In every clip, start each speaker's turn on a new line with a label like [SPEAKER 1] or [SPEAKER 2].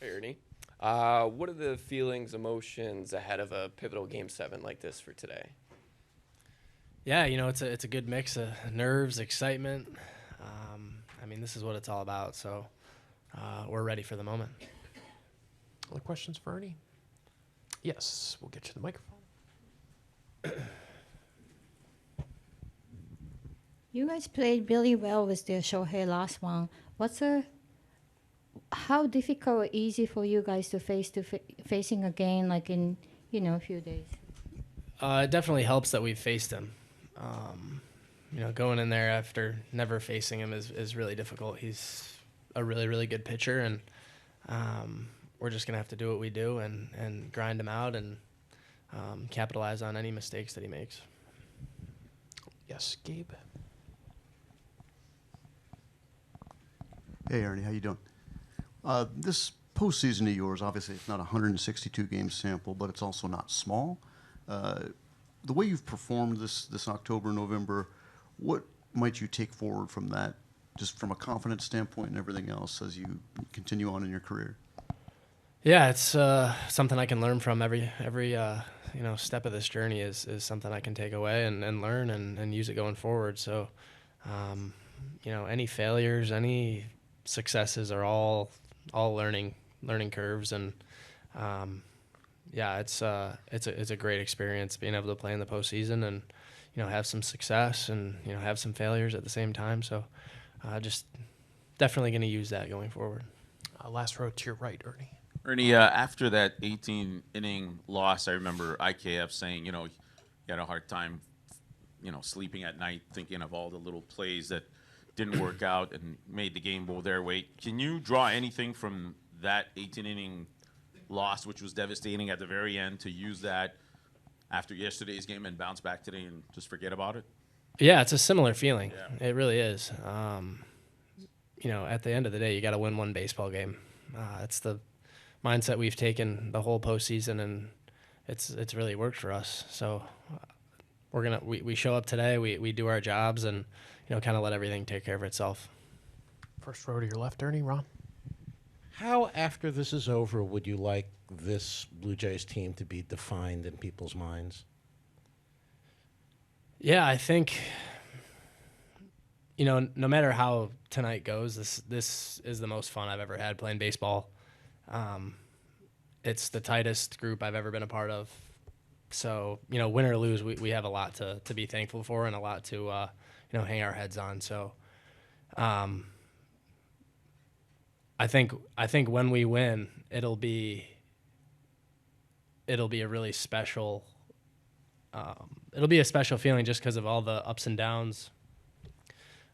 [SPEAKER 1] Hey, Ernie. What are the feelings, emotions ahead of a pivotal Game 7 like this for today?
[SPEAKER 2] Yeah, it's a good mix of nerves, excitement. This is what it's all about. So we're ready for the moment.
[SPEAKER 3] Other questions for Ernie? Yes, we'll get you the microphone.
[SPEAKER 4] You guys played really well with the Shohei last one. How difficult or easy for you guys facing again like in a few days?
[SPEAKER 2] It definitely helps that we've faced him. Going in there after never facing him is really difficult. He's a really, really good pitcher, and we're just going to have to do what we do and grind him out and capitalize on any mistakes that he makes.
[SPEAKER 3] Yes, Gabe.
[SPEAKER 5] Hey, Ernie, how you doing? This postseason of yours, obviously, it's not a 162 game sample, but it's also not small. The way you've performed this October, November, what might you take forward from that, just from a confidence standpoint and everything else as you continue on in your career?
[SPEAKER 2] Yeah, it's something I can learn from every step of this journey is something I can take away and learn and use it going forward. So, any failures, any successes are all learning curves, and it's a great experience being able to play in the postseason and have some success and have some failures at the same time. So, just definitely going to use that going forward.
[SPEAKER 3] Last row to your right, Ernie.
[SPEAKER 6] Ernie, after that 18-inning loss, I remember IKF saying, he had a hard time, sleeping at night, thinking of all the little plays that didn't work out and made the game go their way. Can you draw anything from that 18-inning loss, which was devastating at the very end, to use that after yesterday's game and bounce back today and just forget about it?
[SPEAKER 2] Yeah, it's a similar feeling.
[SPEAKER 6] Yeah.
[SPEAKER 2] It really is. At the end of the day, you got to win one baseball game. It's the mindset we've taken the whole postseason, and it's really worked for us. So we show up today, we do our jobs, and kind of let everything take care of itself.
[SPEAKER 3] First row to your left, Ernie. Ron.
[SPEAKER 7] How, after this is over, would you like this Blue Jays team to be defined in people's minds?
[SPEAKER 2] Yeah, I think no matter how tonight goes, this is the most fun I've ever had playing baseball. It's the tightest group I've ever been a part of. So, win or lose, we have a lot to be thankful for and a lot to, hang our heads on. So, I think when we win, it'll be a really special, it'll be a special feeling just because of all the ups and downs.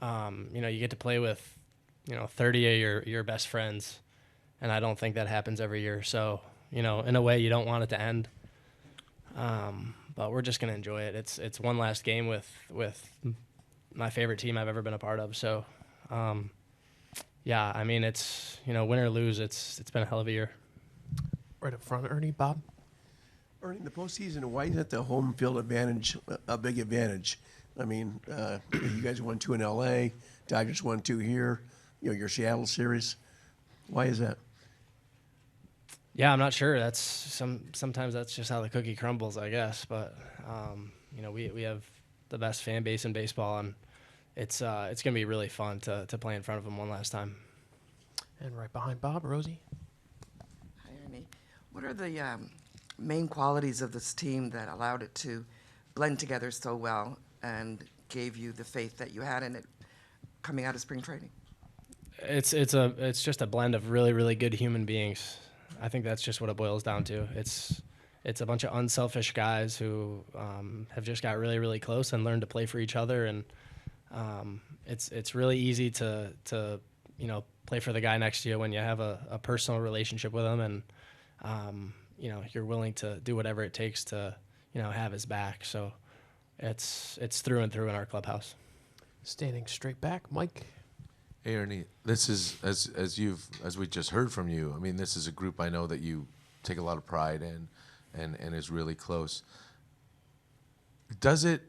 [SPEAKER 2] You get to play with, 30 of your best friends, and I don't think that happens every year. So, in a way, you don't want it to end. But we're just going to enjoy it. It's one last game with my favorite team I've ever been a part of. So, it's, win or lose, it's been a hell of a year.
[SPEAKER 3] Right up front, Ernie. Bob.
[SPEAKER 8] Ernie, in the postseason, why isn't the home field advantage a big advantage? You guys won 2 in L.A., Dodgers won 2 here, your Seattle series. Why is that?
[SPEAKER 2] Yeah, I'm not sure. That's sometimes that's just how the cookie crumbles, I guess. But we have the best fan base in baseball, and it's gonna be really fun to play in front of them one last time.
[SPEAKER 3] And right behind Bob, Rosie.
[SPEAKER 9] Hi, Ernie. What are the main qualities of this team that allowed it to blend together so well and gave you the faith that you had in it coming out of spring training?
[SPEAKER 2] It's just a blend of really, really good human beings. I think that's just what it boils down to. It's a bunch of unselfish guys who have just got really, really close and learned to play for each other. And it's really easy to play for the guy next to you when you have a personal relationship with him, and you're willing to do whatever it takes to have his back. So it's through and through in our clubhouse.
[SPEAKER 3] Standing straight back, Mike.
[SPEAKER 10] Hey, Ernie, this is, as we just heard from you, this is a group I know that you take a lot of pride in and is really close. Does it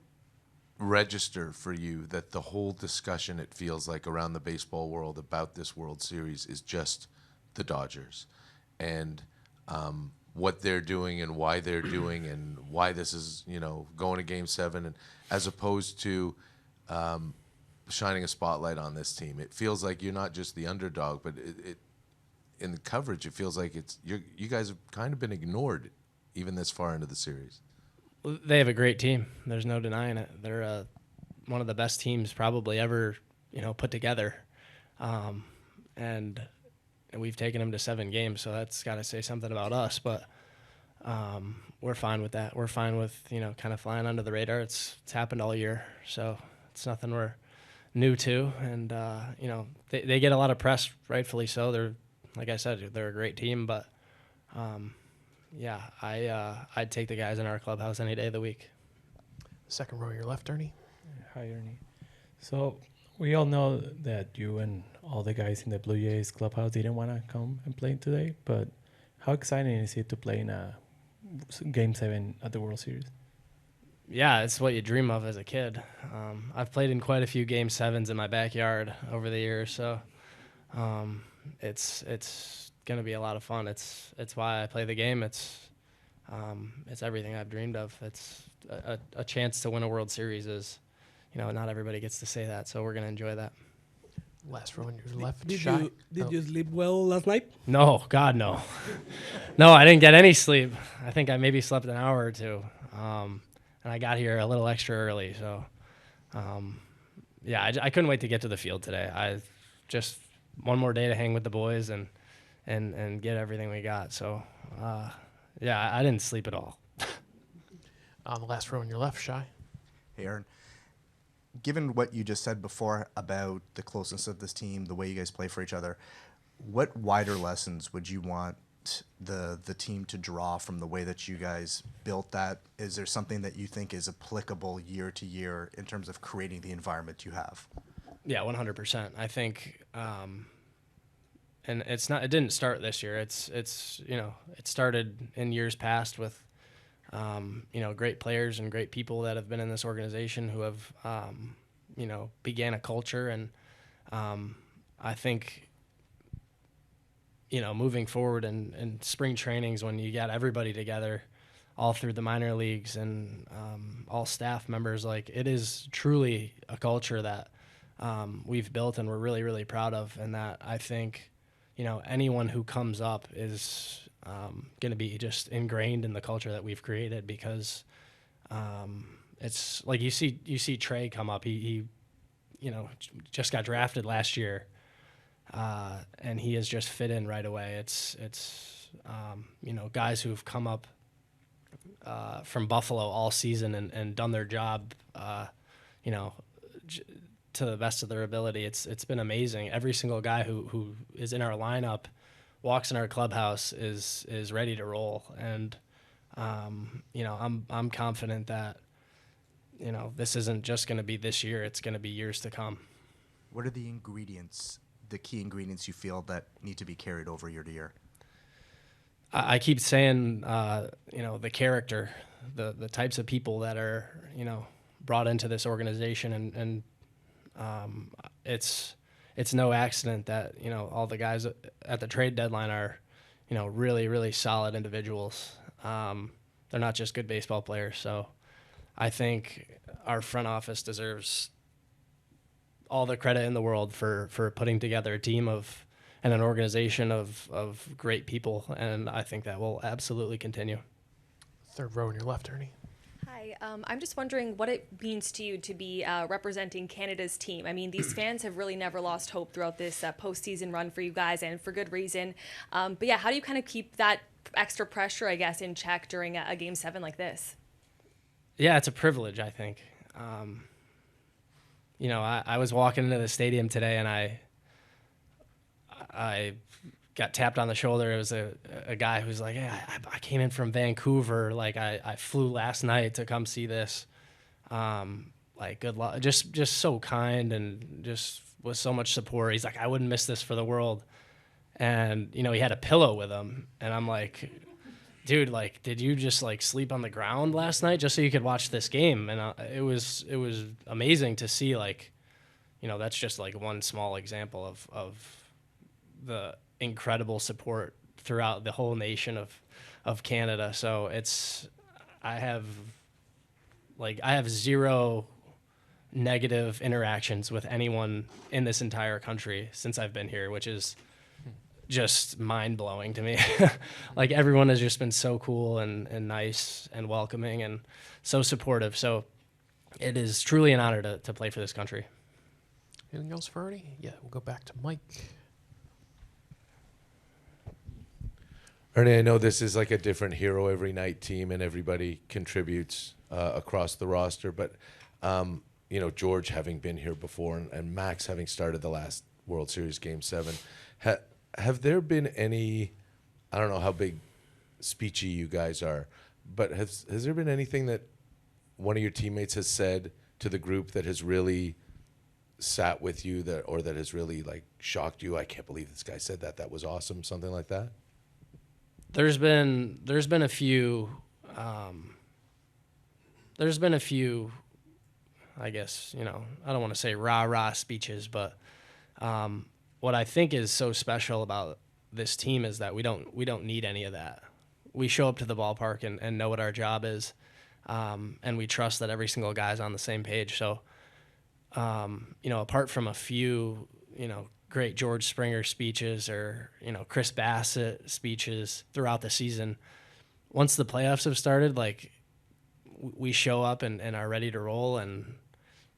[SPEAKER 10] register for you that the whole discussion, it feels like, around the baseball world about this World Series is just the Dodgers? and what they're doing and why they're doing and why this is, going to Game 7, and as opposed to shining a spotlight on this team. It feels like you're not just the underdog, but it in the coverage, it feels like you guys have kind of been ignored even this far into the series.
[SPEAKER 2] They have a great team. There's no denying it. They're one of the best teams probably ever, put together. And we've taken them to 7 games, so that's got to say something about us. But we're fine with that. We're fine with, kind of flying under the radar. It's happened all year, so it's nothing we're new to. And, they get a lot of press, rightfully so. They're, like I said, they're a great team. But, I'd take the guys in our clubhouse any day of the week.
[SPEAKER 3] Second row, your left, Ernie.
[SPEAKER 11] Hi, Ernie. So we all know that you and all the guys in the Blue Jays clubhouse didn't want to come and play today, but how exciting is it to play in a Game 7 at the World Series?
[SPEAKER 2] Yeah, it's what you dream of as a kid. I've played in quite a few Game 7s in my backyard over the years, so it's going to be a lot of fun. It's why I play the game. It's everything I've dreamed of. It's a chance to win a World Series is, not everybody gets to say that, so we're going to enjoy that.
[SPEAKER 3] Last row on your left.
[SPEAKER 12] Did
[SPEAKER 3] Shy.
[SPEAKER 12] you sleep well last night?
[SPEAKER 2] No, God, no. No, I didn't get any sleep. I think I maybe slept an hour or two. And I got here a little extra early. So, I couldn't wait to get to the field today. I just one more day to hang with the boys and get everything we got. So, I didn't sleep at all.
[SPEAKER 3] On the last row on your left, Shy.
[SPEAKER 13] Hey, Aaron. Given what you just said before about the closeness of this team, the way you guys play for each other, what wider lessons would you want the team to draw from the way that you guys built that? Is there something that you think is applicable year to year in terms of creating the environment you have?
[SPEAKER 2] Yeah, 100%. I think, and it didn't start this year. It started in years past with, great players and great people that have been in this organization who have, began a culture. And I think, moving forward in spring trainings when you got everybody together all through the minor leagues and all staff members, like it is truly a culture that we've built and we're really, really proud of. And that I think, anyone who comes up is going to be just ingrained in the culture that we've created because it's like you see Trey come up. He just got drafted last year. And he has just fit in right away. It's guys who've come up from Buffalo all season and done their job, to the best of their ability. It's been amazing. Every single guy who is in our lineup, walks in our clubhouse is ready to roll. And I'm confident that this isn't just going to be this year. It's going to be years to come.
[SPEAKER 13] What are the key ingredients you feel that need to be carried over year to year?
[SPEAKER 2] I keep saying, the character, the types of people that are, brought into this organization, and it's no accident that, all the guys at the trade deadline are, really, really solid individuals. They're not just good baseball players. So I think our front office deserves all the credit in the world for putting together a team and an organization of great people, and I think that will absolutely continue.
[SPEAKER 3] Third row on your left, Ernie.
[SPEAKER 14] Hi, I'm just wondering what it means to you to be representing Canada's team. I mean, these fans have really never lost hope throughout this postseason run for you guys, and for good reason. But yeah, how do you kind of keep that extra pressure, I guess, in check during a Game 7 like this?
[SPEAKER 2] Yeah, it's a privilege, I think. I was walking into the stadium today and I got tapped on the shoulder. It was a guy who's like, "Hey, I came in from Vancouver. Like I flew last night to come see this. Like good luck." Just so kind and just with so much support. He's like, "I wouldn't miss this for the world." And he had a pillow with him, and I'm like, "Dude, like, did you just like sleep on the ground last night just so you could watch this game?" And it was amazing to see, like, that's just like one small example of the incredible support throughout the whole nation of Canada. So I have zero negative interactions with anyone in this entire country since I've been here, which is just mind-blowing to me. Like, everyone has just been so cool and nice and welcoming and so supportive. So it is truly an honor to play for this country.
[SPEAKER 3] Anything else for Ernie? Yeah, we'll go back to Mike.
[SPEAKER 10] Ernie, I know this is like a different hero every night team, and everybody contributes across the roster. But you know, George having been here before, and Max having started the last World Series Game 7, have there been any? I don't know how big speechy you guys are, but has there been anything that one of your teammates has said to the group that has really sat with you, that has really like shocked you? I can't believe this guy said that. That was awesome. Something like that. There's been a few. There's been a few. I guess, you know, I don't want to say rah-rah speeches, but what I think is so special about this team is that we don't need any of that. We show up to the ballpark and know what our job is, and we trust that every single guy's on the same page. So, you know, apart from a few, you know, great George Springer speeches or, you know, Chris Bassett speeches throughout the season, once the playoffs have started, like, we show up and are ready to roll, and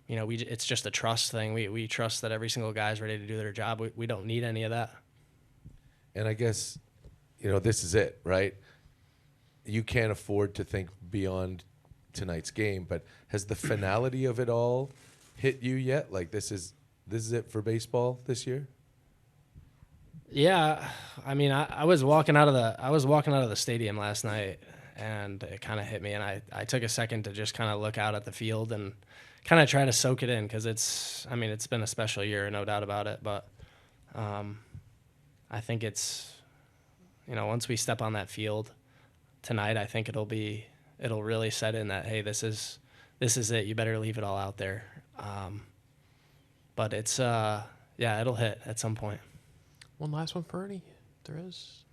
[SPEAKER 10] you know, it's just a trust thing. We trust that every single guy's ready to do their job. We don't need any of that. And I guess, you know, this is it, right? You can't afford to think beyond tonight's game, but has the finality of it all hit you yet? Like, this is it for baseball this year? Yeah, I mean, I was walking out of the stadium last night, and it kind of hit me, and I took a second to just kind of look out at the field and kind of try to soak it in, because it's been a special year, no doubt about it. But I think it's, you know, once we step on that field tonight, I think it'll really set in that, hey, this is it. You better leave it all out there. But it's yeah, it'll hit at some point.
[SPEAKER 3] One last one for Ernie. There is.